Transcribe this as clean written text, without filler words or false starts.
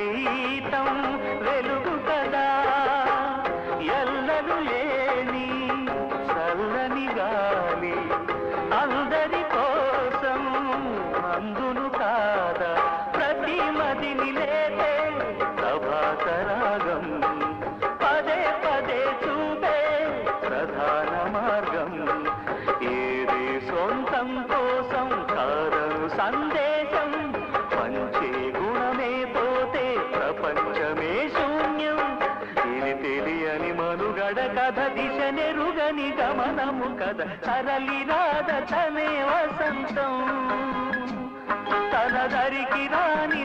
జీవితం వెలుగు కదా ఎల్లలు లేని చల్లని గాలి అందరి కోసం అందును కాదా ప్రతి మదిని లేదే ప్రభాత రాగం పదే పదే చూపే ప్రధాన మార్గం ఏదే సొంతం కోసం కారను సందేశం పంచే గుణమే పోతే ప్రపంచమే శూన్యం ఇది తెలియని మనుగడ కథ దిశ నెరుగని గమనము కథ సరళి రాధ తనే వసంతం తన దరికి రాని